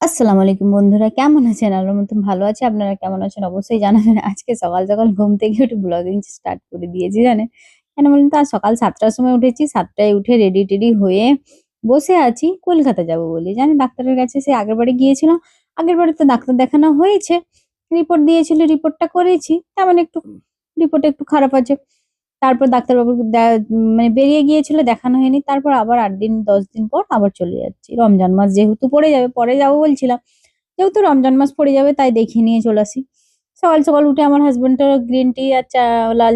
আসসালামু আলাইকুম বন্ধুরা, কেমন আছেন? আল্লাহর মতন ভালো আছি। আপনারা কেমন আছেন অবশ্যই জানাবেন। আজকে সকাল সকাল ঘুম থেকে উঠে ব্লগিং স্টার্ট করে দিয়েছি জানেন। কেন বলুন তো? আজ সকাল ৭টার সময় উঠেছি। ৭টায় উঠে রেডি টেডি হয়ে বসে আছি কলকাতা যাব বলে। জানেন, ডাক্তারের কাছে সেই আগের বারে গিয়েছিলাম। আগের বারে তো ডাক্তার দেখানো হয়েছে। রিপোর্ট দিয়েছিল, রিপোর্টটা করেছি। তেমন একটু রিপোর্ট একটু খারাপ আছে। তারপর ডাক্তারবাবু মানে বেরিয়ে গিয়েছিল, দেখানো হয়নি। তারপর আবার ৮ দিন ১০ দিন পর আবার চলে যাচ্ছি। রমজান মাস যেহেতু পড়ে যাবে, পরে যাবো বলছিলাম। যেহেতু রমজান মাস পড়ে যাবে তাই দেখিয়ে নিয়ে চলে আসি। সকাল সকাল উঠে আমার হাজবেন্ডেরও গ্রিন টি আর চা, লাল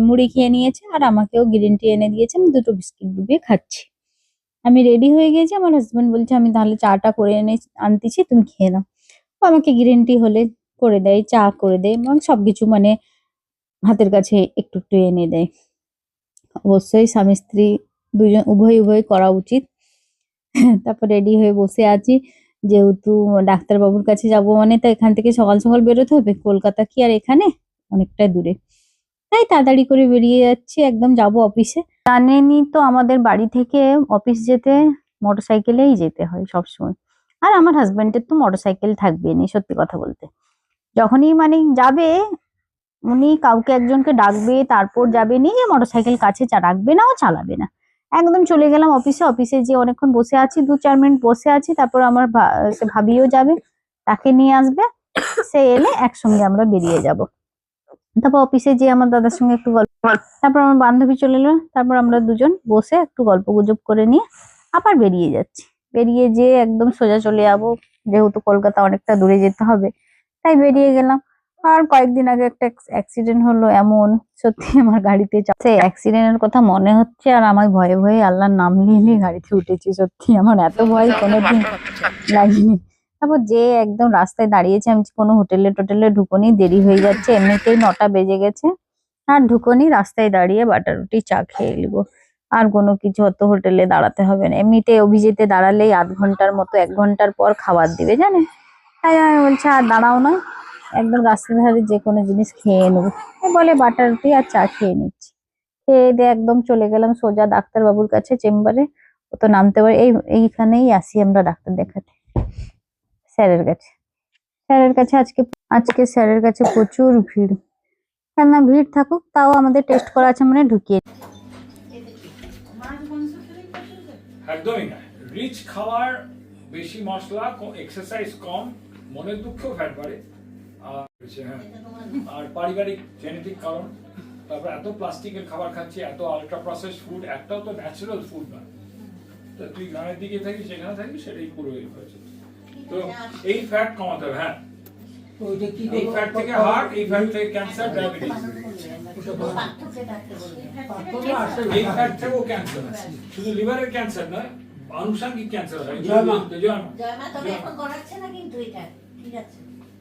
মুড়ি খেয়ে নিয়েছে, আর আমাকেও গ্রিন টি এনে দিয়েছে। আমি দুটো বিস্কিট ডুবিয়ে খাচ্ছি। আমি রেডি হয়ে গেছি। আমার হাজবেন্ড বলছে, আমি তাহলে চাটা করে এনে আনতেছি, তুমি খেয়ে নাও। ও আমাকে গ্রিন টি হলে করে দেয়, চা করে দেয় এবং সবকিছু মানে হাতের কাছে একটু একটু এনে দেয়। অবশ্যই স্বামী স্ত্রী দুজন উভয় করা উচিত। তারপর রেডি হয়ে বসে আছি। যেহেতু ডাক্তারবাবুর কাছে যাব মানে তো এখান থেকে সকাল সকাল বেরোতে হবে। কলকাতা কি আর এখানে, অনেকটাই দূরে। তাই তাড়াতাড়ি করে বেরিয়ে যাচ্ছি, একদম যাব অফিসে। জানেনই তো আমাদের বাড়ি থেকে অফিস যেতে মোটরসাইকেলেই যেতে হয় সবসময়। আর আমার হাজবেন্ডের তো মোটরসাইকেল থাকবে না, সত্যি কথা বলতে। যখনই মানে যাবে, উনি কাউকে একজনকে ডাকবে, তারপর যাবে, নিয়ে মোটরসাইকেল কাছে রাখবে না, ও চালাবে না। একদম চলে গেলাম অফিসে। অফিসে যে অনেকক্ষণ বসে আছি, ২-৪ মিনিট বসে আছি। তারপর আমার সে ভাবিও যাবে, তাকে নিয়ে আসবে। সে এলে একসঙ্গে আমরা বেরিয়ে যাব। তারপর অফিসে যেয়ে আমার দাদার সঙ্গে একটু গল্প, তারপর আমার বান্ধবী চলে এলো। তারপর আমরা দুজন বসে একটু গল্প গুজব করে নিয়ে আবার বেরিয়ে যাচ্ছি। বেরিয়ে যেয়ে একদম সোজা চলে যাবো, যেহেতু কলকাতা অনেকটা দূরে যেতে হবে, তাই বেরিয়ে গেলাম। আর কয়েকদিন আগে একটা অ্যাক্সিডেন্ট হলো, এমন সত্যি আমার গাড়িতে সেই অ্যাক্সিডেন্টের কথা মনে হচ্ছে, আর আমার ভয়ে ভয়ে আল্লাহর নাম নিয়ে নিয়ে গাড়িতে উঠেছি। সত্যি আমার এত ভয় কোনোদিন লাগেনি। তারপর যে একদম রাস্তায় দাঁড়িয়েছে, আমি কোনো হোটেলে টোটেলে ঢুকোনি, দেরি হয়ে যাচ্ছে, এমনিতেই ৯টা বেজে গেছে। আর ঢুকোনি, রাস্তায় দাঁড়িয়ে বাটার রুটি চা খেয়ে নিবো। আর কোনো কিছু অত হোটেলে দাঁড়াতে হবে না, এমনিতে অভিজিতে দাঁড়ালেই ৮ ঘন্টার মতো, ১ ঘন্টার পর খাবার দিবে জানেন। তাই আমি বলছি আর দাঁড়াও না, একদম রাস্তার ধারে যে কোনো জিনিস খেয়ে নেবো। এই বলে বাটার রুটি আর চা খেয়ে নিচ্ছি। খেয়ে দিয়ে একদম চলে গেলাম সোজা ডাক্তারবাবুর কাছে, চেম্বারে। ও তো নামতে পারে, এইখানেই আসি আমরা ডাক্তার দেখাতে, স্যারের কাছে। স্যারের কাছে আজকে আজকে স্যারের কাছে প্রচুর ভিড়। কেননা ভিড় থাকুক, তাও আমাদের টেস্ট করা আছে মানে ঢুকিয়ে। একদমই না, রিচ খাবার, বেশি মশলা, এক্সারসাইজ কম, মনের দুঃখও ফ্যাট বাড়ে। আর হ্যাঁ, আর পারিবারিক জেনেটিক কারণ। তারপর এত প্লাস্টিকের খাবার খাচ্ছি, এত আলট্রা প্রসেস ফুড, একটাও তো ন্যাচারাল ফুড না। তো তুই গ্রামের দিকে থাকিস, যেখানে থাকিস সেটাই পুরো হয়েছে। তো এই ফ্যাট কমাতে হবে। হ্যাঁ, এই ফ্যাট থেকে হার্ট, এই ফ্যাট থেকে ক্যান্সার, ডায়াবেটিস। এই ফ্যাট থেকেও ক্যান্সার, শুধু লিভারের ক্যান্সার নয়, আনুষঙ্গিক ক্যান্সার হয়।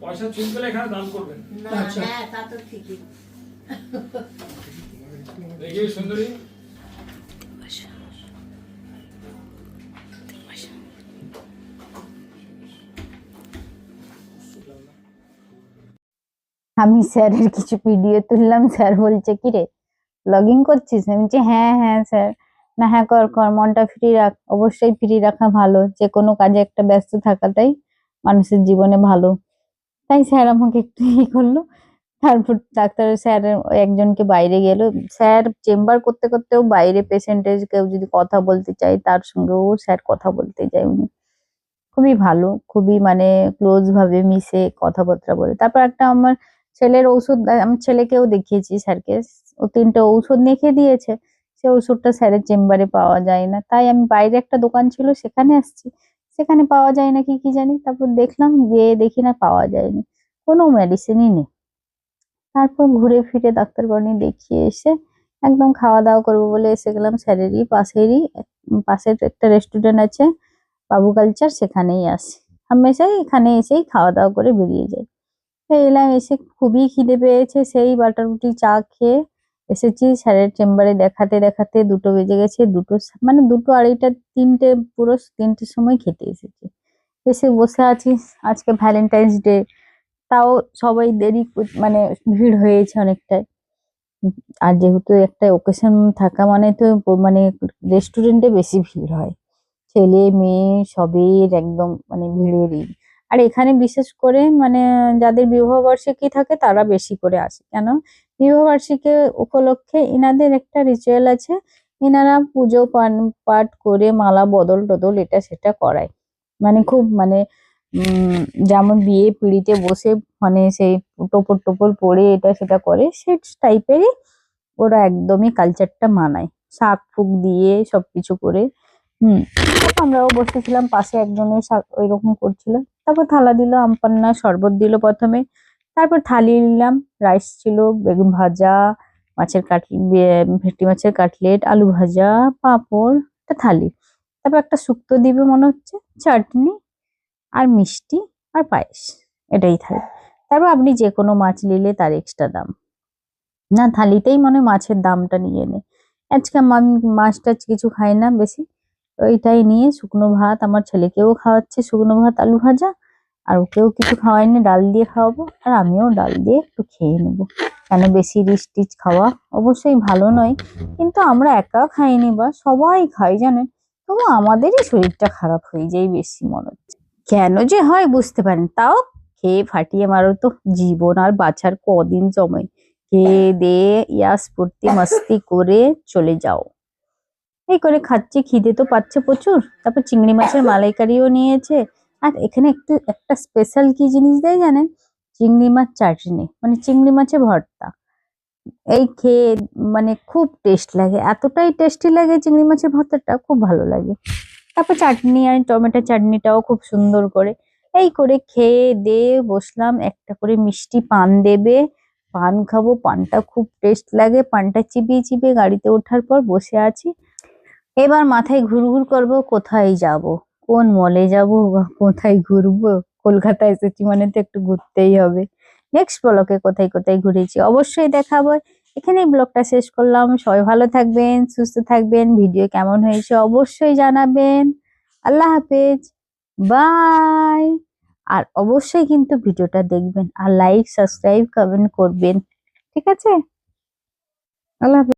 পয়সা চুল পেলে এখানে দান করবেন। দেখি সুন্দরী, আমি স্যারের কিছু ভিডিও তুললাম। স্যার বলছে, কি রে ব্লগিং করছিস? আমি বলছি হ্যাঁ হ্যাঁ স্যার। না হ্যাঁ, কর কর, মনটা ফ্রি রাখ। অবশ্যই ফ্রি রাখা ভালো, যে কোনো কাজে একটা ব্যস্ত থাকাটাই মানুষের জীবনে ভালো। তাই স্যার আমাকে একটু করলো। তারপর ডাক্তার স্যার একজনকে বাইরে গেল। স্যার চেম্বার করতে করতেও বাইরে পেশেন্টের কেউ যদি কথা বলতে চায়, তার সঙ্গেও স্যার কথা বলতে যায়। উনি খুবই ভালো, খুবই মানে ক্লোজ ভাবে মিশে কথাবার্তা বলে। তারপর একটা আমার ছেলের ঔষধ, আমার ছেলেকেও দেখিয়েছি স্যারকে। ও ৩টে ঔষধ লিখে দিয়েছে। সে ওষুধটা স্যারের চেম্বারে পাওয়া যায় না, তাই আমি বাইরে একটা দোকান ছিল সেখানে আসছি। সেখানে পাওয়া যায় নাকি কি জানি। তারপর দেখলাম, গিয়ে দেখি না, পাওয়া যায়নি, কোনো মেডিসিনই নেই। তারপর ঘুরে ফিরে ডাক্তারবাড়ি দেখিয়ে এসে একদম খাওয়া দাওয়া করবো বলে এসে গেলাম স্যারেরই পাশের একটা রেস্টুরেন্ট আছে, বাবু কালচার, সেখানেই আসি। হামেশাই এখানে এসেই খাওয়া দাওয়া করে বেরিয়ে যাই। তো এলাম, এসে খুবই খিদে পেয়েছে, সেই বাটার রুটি চা খেয়ে এসেছি। স্যারের চেম্বারে দেখাতে দেখাতে ২টো বেজে গেছে। মানে ২টো, আড়াইটা, ৩টে, পুরো ৩টের সময় খেতে এসেছি। এসে বসে আছি। আজকে ভ্যালেন্টাইন্স ডে, তাও সবাই দেরি মানে ভিড় হয়েছে অনেকটাই। আর যেহেতু একটা ওকেশন থাকা মানে তো মানে রেস্টুরেন্টে বেশি ভিড় হয়। ছেলে মেয়ে সবের একদম মানে ভিড়েরই। আর এখানে বিশেষ করে মানে যাদের বিবাহ বার্ষিকী থাকে তারা বেশি করে আসে। কেন? বিবাহ বার্ষিকী উপলক্ষে ইনাদের একটা রিচুয়াল আছে, ইনারা পুজো পাঠ করে মালা বদল টদল এটা সেটা করায়। মানে খুব মানে উম যেমন বিয়ে পিঁড়িতে বসে মানে সেই টোপর টোপর পরে এটা সেটা করে, সে টাইপেরই ওরা একদমই কালচারটা মানায়, শাক ফুক দিয়ে সবকিছু করে। হুম। আমরাও বসেছিলাম পাশে, একজনের ওইরকম করছিল। তারপর থালা দিল, আমপান্না শরবত দিল প্রথমে, তারপর থালি নিলাম, রাইস ছিল, বেগুন ভাজা, মাছের কাটলেট, ভেটকি মাছের কাটলেট, আলু ভাজা, পাঁপড়, একটা থালি। তারপর একটা শুক্তো দিবে মনে হচ্ছে, চাটনি আর মিষ্টি আর পায়েস, এটাই থালি। তারপর আপনি যে কোনো মাছ নিলে তার এক্সট্রা দাম। না, থালিতেই মনে হয় মাছের দামটা নিয়ে নেয়। আজকে আমি মাছ টাছ কিছু খাই না বেশি, ওইটাই নিয়ে শুকনো ভাত, আমার ছেলেকেও খাওয়াচ্ছে শুকনো ভাত আলু ভাজা, আর ওকেও কিছু খাওয়াইনি, ডাল দিয়ে খাওয়াবো, আর আমিও ডাল দিয়ে একটু খেয়ে নেবো। কেন, বেশি রিচ টিচ খাওয়া অবশ্যই ভালো নয়, কিন্তু আমরা একা খাইনি বা সবাই খাই জানেন, তবু আমাদেরই শরীরটা খারাপ হয়ে যায় বেশি মনে হচ্ছে। কেন যে হয় বুঝতে পারেন, তাও খেয়ে ফাটিয়ে মারো তো, জীবন আর বাঁচার কদিন সময়, খেয়ে দিয়ে ইয়াস ফুর্তি মাস্তি করে চলে যাও। এই করে খাচ্ছি, খিদে তো পাচ্ছে প্রচুর। তারপর চিংড়ি মাছের মালাইকারিও নিয়েছে। আর এখানে একটা স্পেশাল কি জিনিস দেয় জানেন? চিংড়ি মাছ চাটনি, মানে চিংড়ি মাছের ভর্তা। এই খেয়ে মানে খুব টেস্ট লাগে, এতটাই টেস্টি লাগে চিংড়ি মাছের ভর্তাটা, খুব ভালো লাগে। তারপর চাটনি আর টমেটো চাটনিটাও খুব সুন্দর করে। এই করে খেয়ে দিয়ে বসলাম, একটা করে মিষ্টি পান দেবে, পান খাবো, পানটা খুব টেস্ট লাগে, পানটা চিবিয়ে চিবিয়ে গাড়িতে ওঠার পর বসে আছি। এবার মাথায় ঘুরঘুর করব, কোথায় যাব, কোন মলে যাব বা কোথায় ঘুরবো। কলকাতা এসেছি মানে তো একটু ঘুরতেই হবে। নেক্সট ব্লকে কোথায় কোথায় ঘুরেছি অবশ্যই দেখাবো। এখানেই ব্লগটা শেষ করলাম। সবাই ভালো থাকবেন, সুস্থ থাকবেন, ভিডিও কেমন হয়েছে অবশ্যই জানাবেন। আল্লাহ হাফেজ, বাই। আর অবশ্যই কিন্তু ভিডিওটা দেখবেন, আর লাইক সাবস্ক্রাইব কমেন্ট করবেন, ঠিক আছে? আল্লাহ হাফেজ।